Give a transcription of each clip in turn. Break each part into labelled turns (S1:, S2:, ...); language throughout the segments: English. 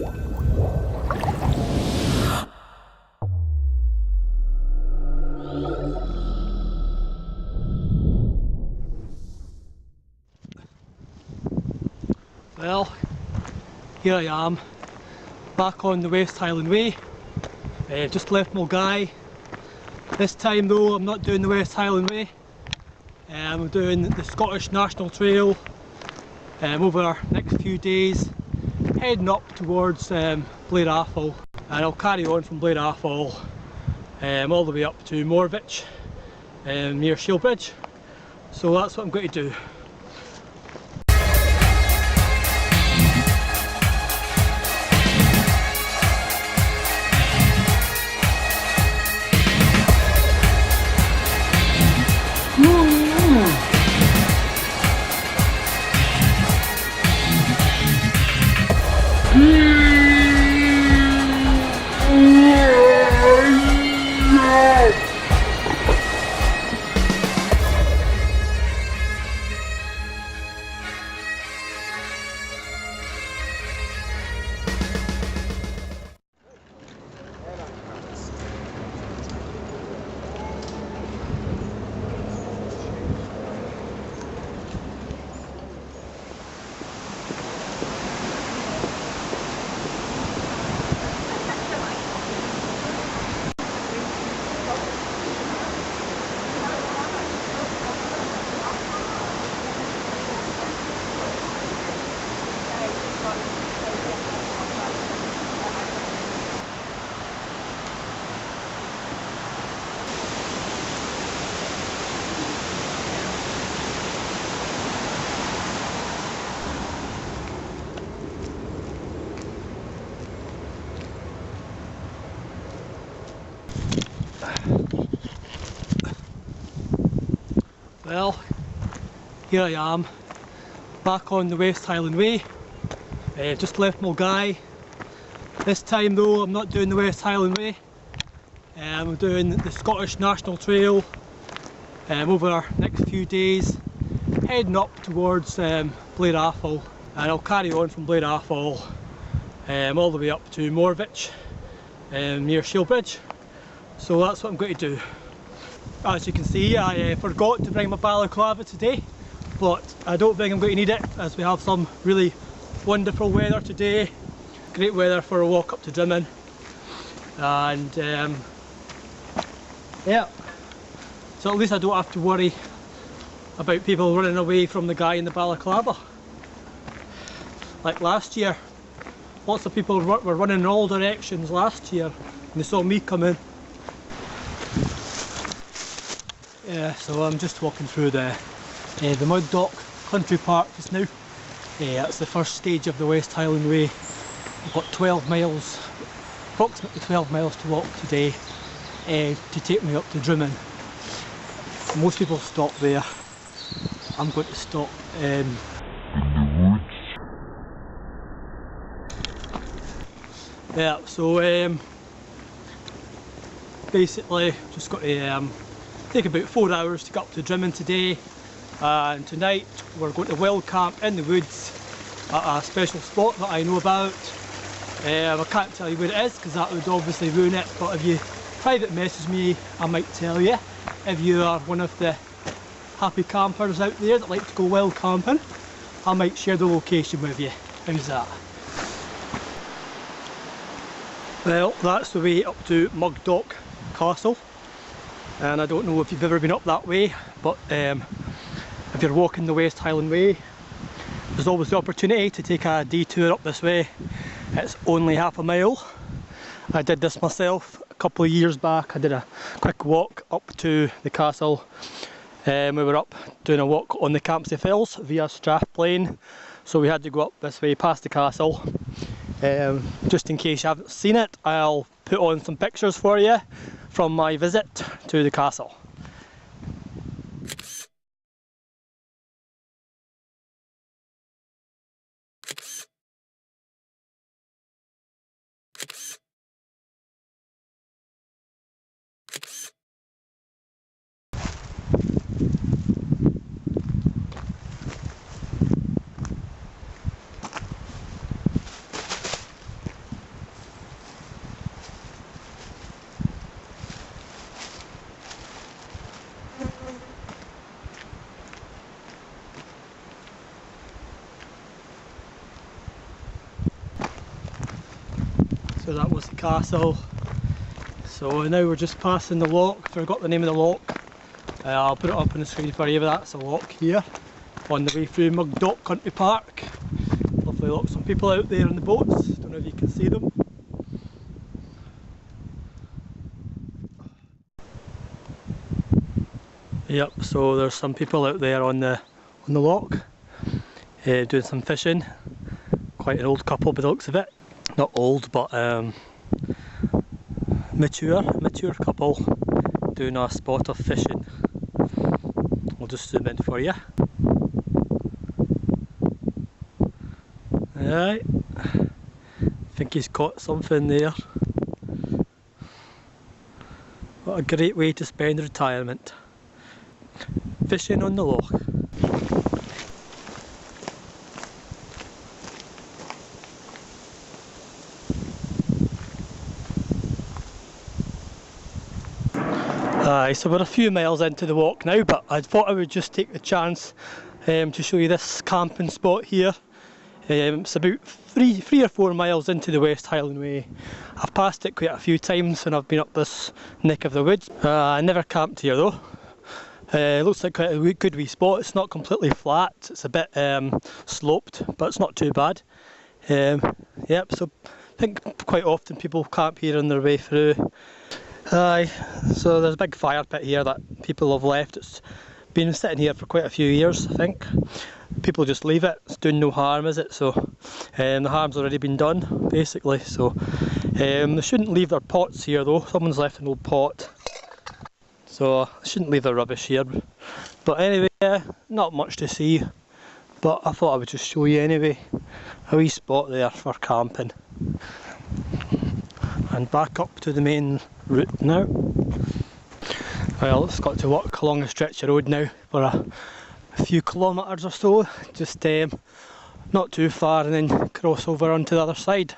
S1: Well, here I am, back on the West Highland Way. Just left Milngavie. This time though, I'm not doing the West Highland Way. I'm doing the Scottish National Trail over our next few days, heading up towards Blair Athol, and I'll carry on from Blair Athol all the way up to Morvich near Shielbridge. So that's what I'm going to do. Well, here I am, back on the West Highland Way. Just left Milngavie. This time though, I'm not doing the West Highland Way. I'm doing the Scottish National Trail over our next few days, heading up towards Blair Athol, and I'll carry on from Blair Athol all the way up to Morvich near Shielbridge. So that's what I'm going to do. As you can see, I forgot to bring my balaclava today, but I don't think I'm going to need it as we have some really wonderful weather today. Great weather for a walk up to Drymen, and yeah, so at least I don't have to worry about people running away from the guy in the balaclava. Like last year, lots of people were running in all directions last year and they saw me come in. Yeah, so I'm just walking through the Mugdock country park just now. That's the first stage of the West Highland Way. I've got 12 miles, approximately 12 miles to walk today to take me up to Drymen. Most people stop there. I'm going to stop in the woods. Yeah, so basically just got to take about 4 hours to get up to Drymen today, and tonight we're going to wild camp in the woods at a special spot that I know about. I can't tell you where it is because that would obviously ruin it, but if you private message me I might tell you. If you are one of the happy campers out there that like to go wild camping, I might share the location with you. How's that? Well, that's the way up to Mugdock Castle. And I don't know if you've ever been up that way, but if you're walking the West Highland Way, there's always the opportunity to take a detour up this way. It's only half a mile. I did this myself a couple of years back. I did a quick walk up to the castle. We were up doing a walk on the Campsie Fells via Strathplain, so we had to go up this way past the castle. Just in case you haven't seen it, I'll put on some pictures for you from my visit to the castle. sure that was the castle. So now we're just passing the lock. Forgot the name of the lock. I'll put it up on the screen for you, but that's a lock here on the way through Mugdock Country Park. Lovely look, some people out there on the boats. Don't know if you can see them. Yep, so there's some people out there on the lock doing some fishing. Quite an old couple by the looks of it. Not old, but mature couple doing a spot of fishing. I'll just zoom in for you. Right, I think he's caught something there. What a great way to spend retirement. Fishing on the loch. So we're a few miles into the walk now, but I thought I would just take the chance to show you this camping spot here. It's about three or 4 miles into the West Highland Way. I've passed it quite a few times when I've been up this neck of the woods. I never camped here though. It looks like quite a good wee spot. It's not completely flat, it's a bit sloped, but it's not too bad. Yep, so I think quite often people camp here on their way through. So there's a big fire pit here that people have left. It's been sitting here for quite a few years, I think. People just leave it, it's doing no harm, is it? So the harm's already been done, basically. So they shouldn't leave their pots here though. Someone's left an old pot. So they shouldn't leave their rubbish here. But anyway, not much to see. But I thought I would just show you anyway. A wee spot there for camping. And back up to the main route now. Well, it's got to walk along a stretch of road now for a few kilometres or so, just not too far, and then cross over onto the other side.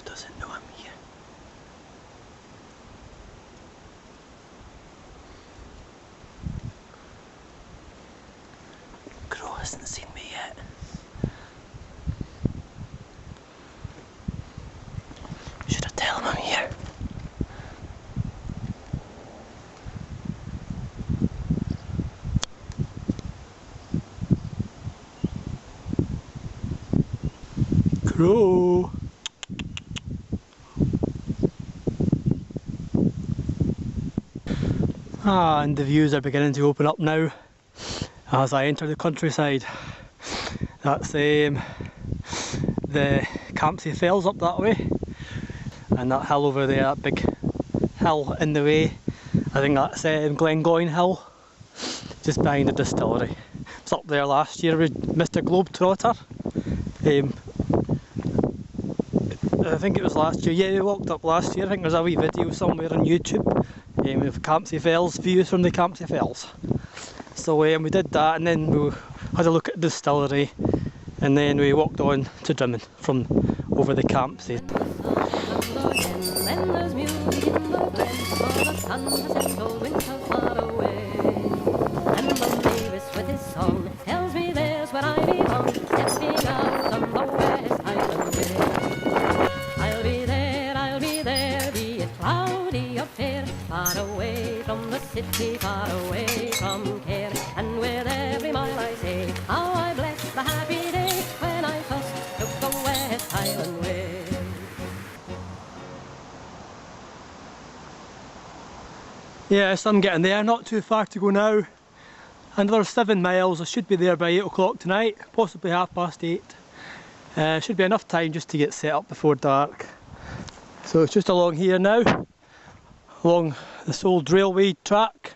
S1: Doesn't know I'm here. Crow hasn't seen me yet. Should I tell him I'm here? Crow! And the views are beginning to open up now as I enter the countryside. That's the Campsie Fells up that way, and that hill over there, that big hill in the way, I think that's Dumgoyne Hill, just behind the distillery. I was up there last year with Mr. Globetrotter. I think it was last year, yeah, we walked up last year. I think there's a wee video somewhere on YouTube with Campsie Fells, views from the Campsie Fells. So we did that, and then we had a look at the distillery, and then we walked on to Drymen from over the Campsie.
S2: City far away from care, and with every mile I say how I bless the happy day when I first took the West Highland Way.
S1: Yes, I'm getting there, not too far to go now. Another 7 miles, I should be there by 8 o'clock tonight, possibly 8:30. Should be enough time just to get set up before dark. So it's just along here now, along this old railway track.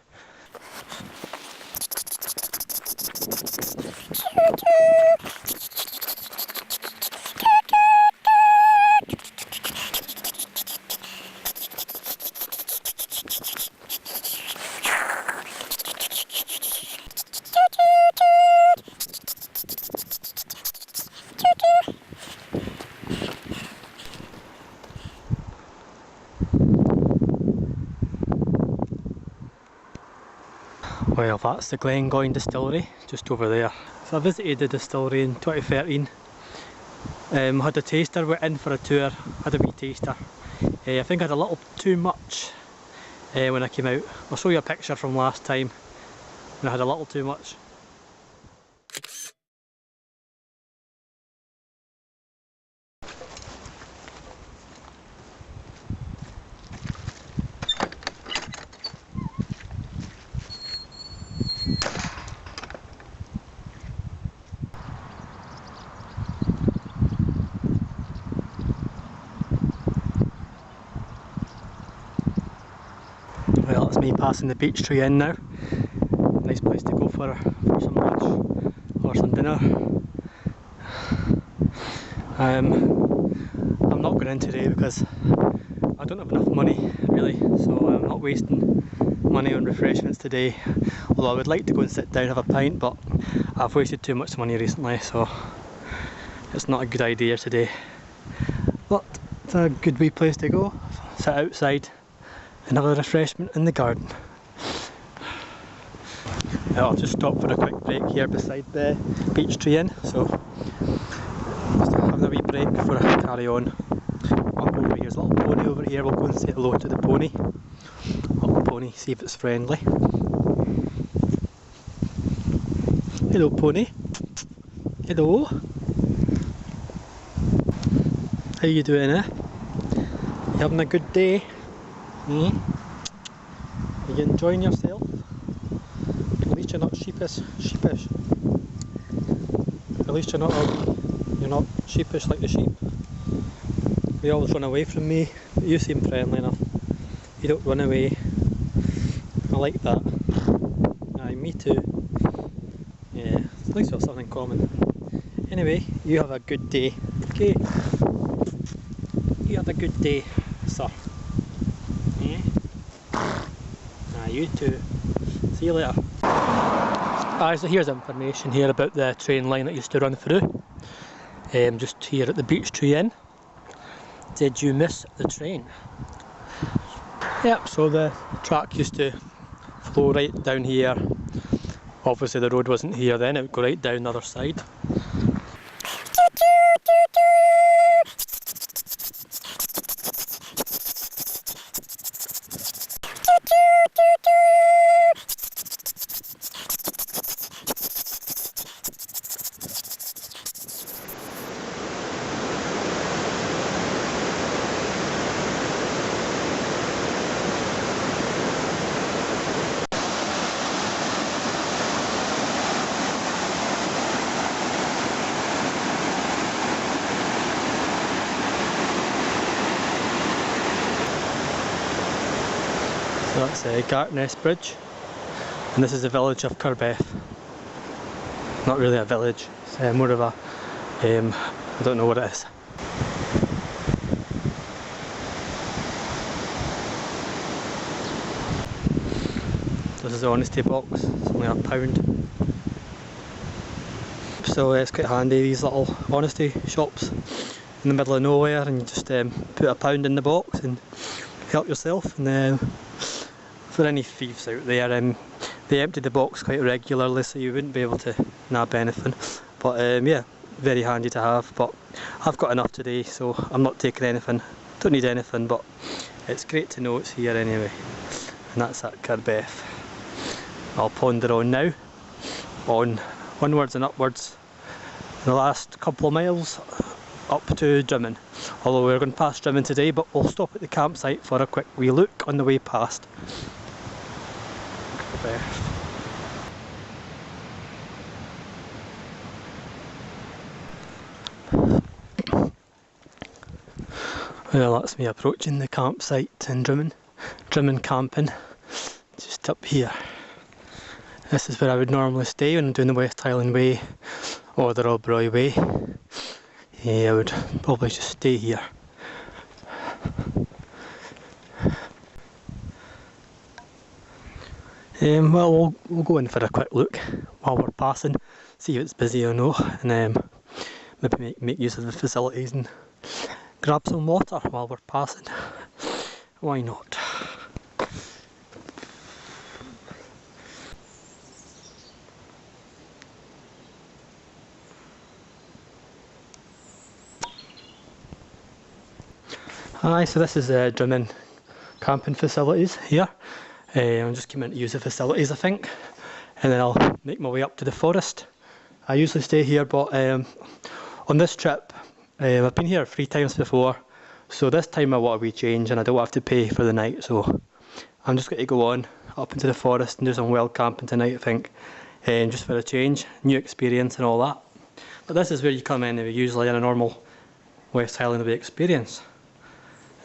S1: Well, that's the Dumgoyne distillery, just over there. So I visited the distillery in 2013. Had a taster, went in for a tour, had a wee taster. I think I had a little too much when I came out. I'll show you a picture from last time when I had a little too much. Well, it's me passing the beech tree in now. Nice place to go for some lunch or some dinner. I'm not going in today because I don't have enough money really, so I'm not wasting money on refreshments today. Although I would like to go and sit down and have a pint, but I've wasted too much money recently, so it's not a good idea today. But it's a good wee place to go, sit outside and have a refreshment in the garden. I'll just stop for a quick break here beside the beech tree inn, so just having a wee break before I carry on. Up over here's a little pony over here, we'll go and say hello to the pony. Little pony, see if it's friendly. Hello pony. Hello. How you doing, eh? You having a good day? Are you enjoying yourself? At least you're not sheepish. At least you're not sheepish like the sheep. They always run away from me, but you seem friendly enough. You don't run away. I like that. Aye, me too. Yeah, at least we have something in common. Anyway, you have a good day. Okay. You have a good day, sir. You too. See you later. So here's information here about the train line that used to run through. Just here at the beech tree inn. Did you miss the train? Yep, so the track used to flow right down here. Obviously the road wasn't here then, it would go right down the other side. So that's Gartness Bridge, and this is the village of Kirbeth. Not really a village, it's more of a, I don't know what it is. This is the honesty box, it's only £1. So it's quite handy, these little honesty shops in the middle of nowhere, and you just put £1 in the box and help yourself. And for any thieves out there, they empty the box quite regularly, so you wouldn't be able to nab anything. But yeah, very handy to have. But I've got enough today, so I'm not taking anything. Don't need anything, but it's great to know it's here anyway. And that's at Kirbeth. I'll ponder on now, onwards and upwards. The last couple of miles up to Drymen. Although we're going past Drymen today, but we'll stop at the campsite for a quick wee look on the way past. the best. Well, that's me approaching the campsite in Drymen. Drymen camping, just up here. This is where I would normally stay when I'm doing the West Highland Way or the Rob Way. Yeah, I would probably just stay here. Well, we'll go in for a quick look while we're passing, see if it's busy or not, and maybe make use of the facilities and grab some water while we're passing. Why not? Hi, so this is Drymen camping facilities here. I'm just coming in to use the facilities, I think, and then I'll make my way up to the forest. I usually stay here, but on this trip I've been here 3 times before, so this time I want a wee change and I don't have to pay for the night, so I'm just going to go on up into the forest and do some wild camping tonight, I think, just for a change, new experience and all that. But this is where you come in usually in a normal West Highland Way experience.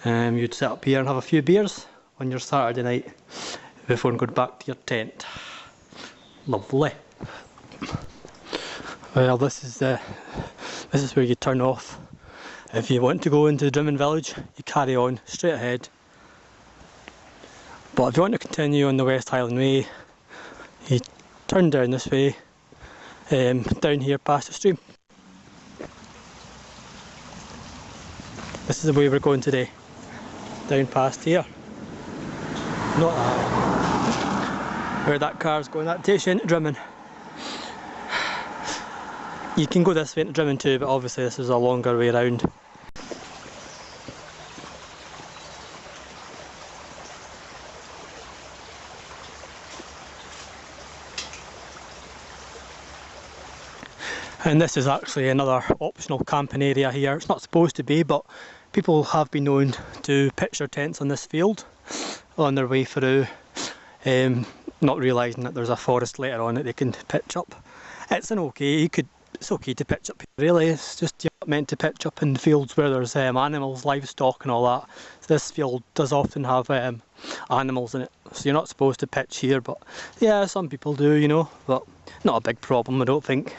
S1: You'd sit up here and have a few beers on your Saturday night before going back to your tent. Lovely. Well, this is where you turn off. If you want to go into the Drymen village, you carry on straight ahead. But if you want to continue on the West Highland Way, you turn down this way, down here past the stream. This is the way we're going today. Down past here. Not that. Where that car's going, that takes you into Drymen. You can go this way into Drymen too, but obviously this is a longer way around. And this is actually another optional camping area here. It's not supposed to be, but people have been known to pitch their tents on this field on their way through, not realising that there's a forest later on that they can pitch up. It's it's okay to pitch up here, really. It's just you're not meant to pitch up in fields where there's animals, livestock and all that. So this field does often have animals in it, so you're not supposed to pitch here, but yeah, some people do, you know, but not a big problem, I don't think.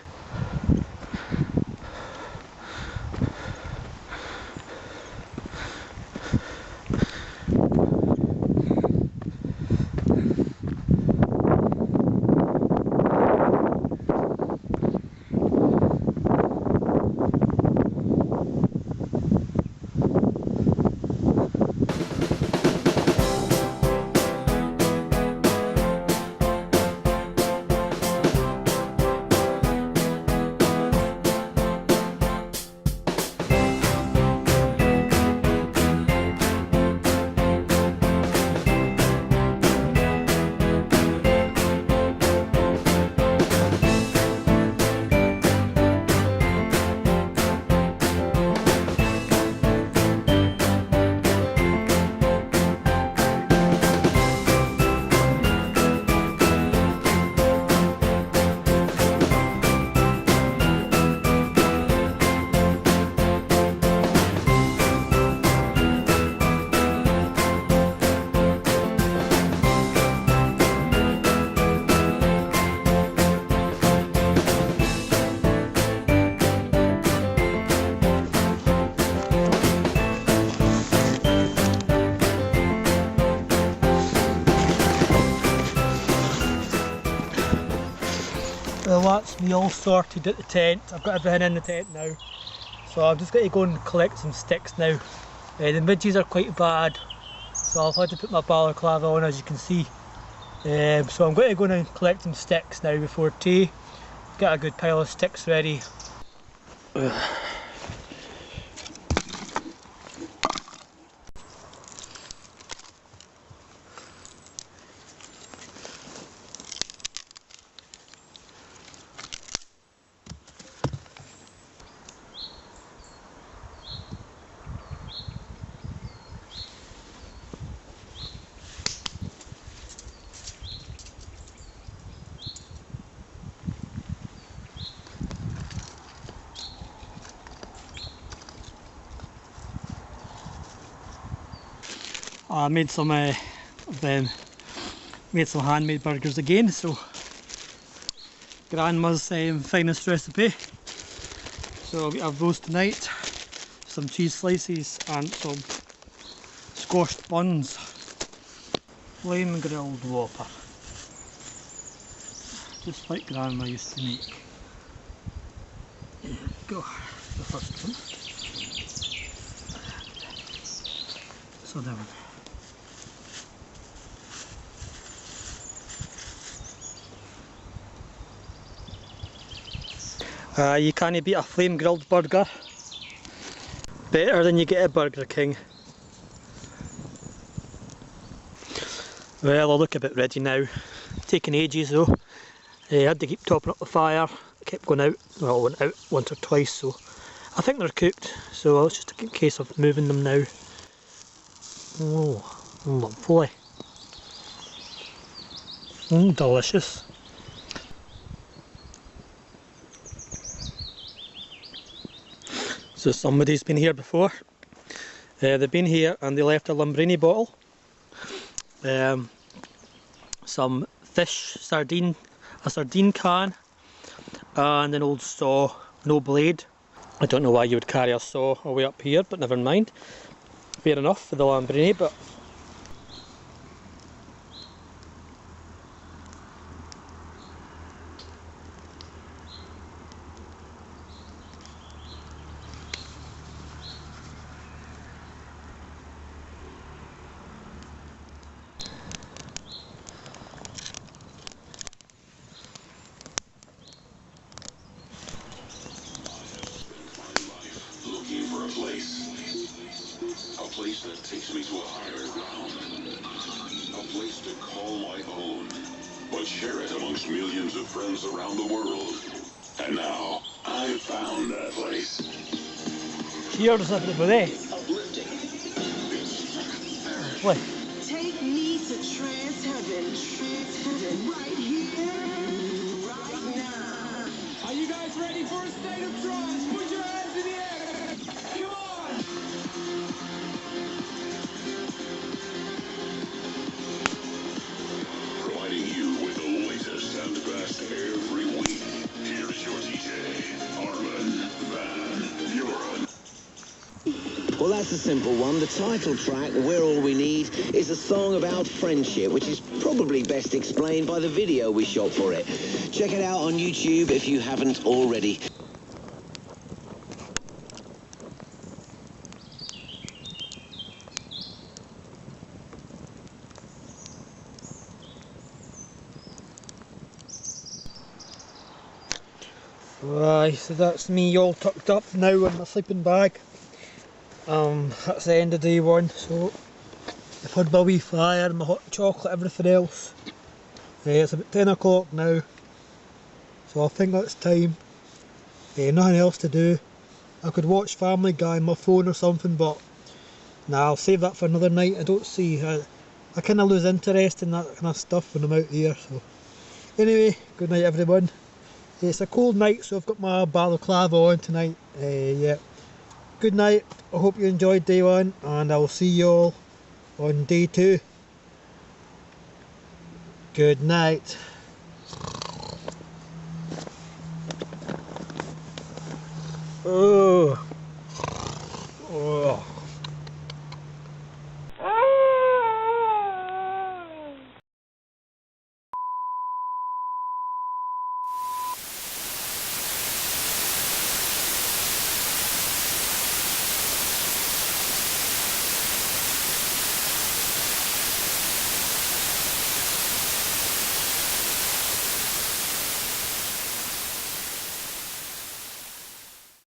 S1: Well, that's me all sorted at the tent. I've got everything in the tent now, so I'm just going to go and collect some sticks now. The midges are quite bad, so I've had to put my balaclava on, as you can see. So I'm going to go and collect some sticks now before tea. Get a good pile of sticks ready. I made some made some handmade burgers again, so Grandma's finest recipe. So we have those tonight, some cheese slices and some squashed buns. Flame grilled whopper, just like Grandma used to make. There we go, the first one. So there we go. You can't beat a flame grilled burger. Better than you get at Burger King. Well, I look a bit ready now. Taking ages though. I had to keep topping up the fire. Kept going out. Well, I went out once or twice, so I think they're cooked. So it's just a case of moving them now. Oh, lovely. Delicious. So somebody's been here before. They've been here and they left a Lumbrini bottle. Some fish, a sardine can, and an old saw, no blade. I don't know why you would carry a saw away up here, but never mind. Fair enough for the Lumbrini, but
S3: a place that takes me to a higher ground, a place to call my own, but share it amongst millions of friends around the world. And now, I've found that place.
S1: cheers everybody.
S3: Uplifting.
S1: Lovely.
S4: Take me to trance heaven right here, right now.
S5: Are you guys ready for a state of trance? Put your hands in the air. Come on!
S3: Providing you with the latest and best every week. Here is your DJ, Armin van Buren.
S6: Well, that's a simple one. The title track, We're All We Need, is a song about friendship, which is probably best explained by the video we shot for it. Check it out on YouTube if you haven't already.
S1: Right, so that's me all tucked up now in my sleeping bag. That's the end of day one, so I've had my wee fire, my hot chocolate, everything else. It's about 10 o'clock now, so I think that's time. Nothing else to do. I could watch Family Guy on my phone or something, but nah, I'll save that for another night. I don't see, I kind of lose interest in that kind of stuff when I'm out here. So anyway, good night everyone. It's a cold night, so I've got my balaclava on tonight. Yeah. Good night. I hope you enjoyed day one, and I will see you all on day two. Good night. Oh.